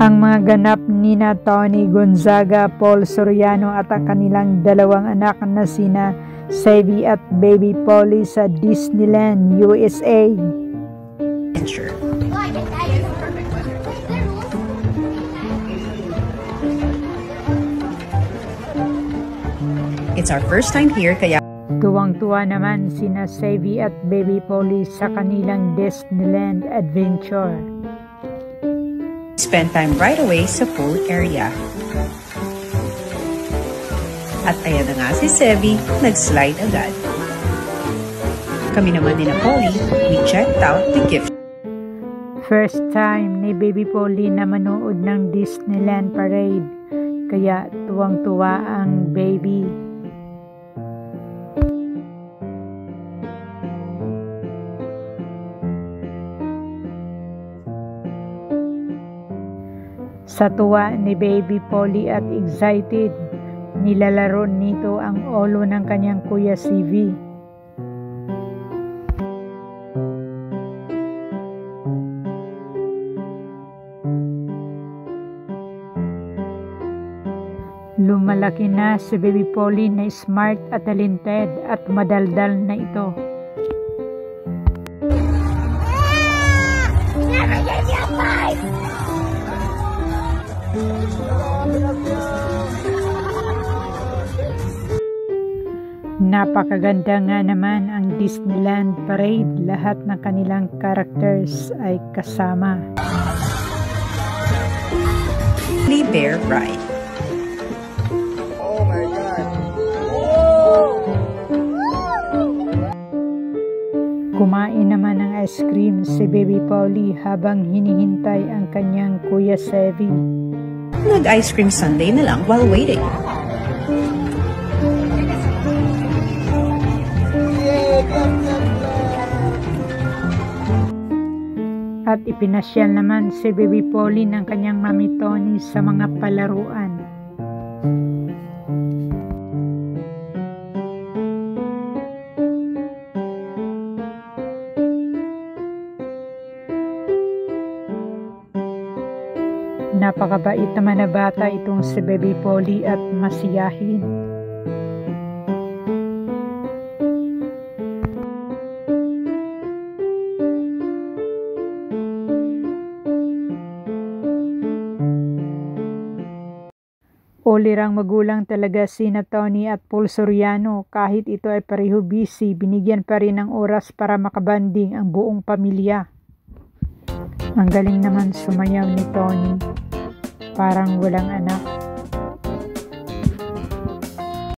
Ang mga ganap nina Tony Gonzaga, Paul Soriano at ang kanilang dalawang anak na sina Savvy at Baby Polly sa Disneyland, USA. It's our first time here, kaya tuwang-tuwa naman sina Savvy at Baby Polly sa kanilang Disneyland adventure. Spend time right away sa pool area. At ayan na nga si Savvy, nag-slide agad. Kami naman ni Polly, we checked out the gift. First time ni Baby Polly na manood ng Disneyland Parade, kaya tuwang-tuwa ang baby. Sa tuwa ni Baby Polly at excited, nilalaro nito ang ulo ng kanyang kuya CV. Lumalaki na si Baby Polly na smart at talented at madaldal na ito. Never give you five! Napakaganda nga naman ang Disneyland Parade. Lahat ng kanilang characters ay kasama. Bear Ride. Oh my God! Kumain naman ng ice cream si Baby Polly habang hinihintay ang kanyang kuya Savvy. Nag-ice cream sundae na lang while waiting. At ipinasyal naman si Baby Polly ng kanyang mami Tony sa mga palaruan. Napakabait naman na bata itong si Baby Polly at masiyahin. Ulirang magulang talaga sina Tony at Paul Soriano. Kahit ito ay pareho busy, binigyan pa rin ng oras para makabanding ang buong pamilya. Ang galing naman sumayaw ni Tony. Parang walang anak.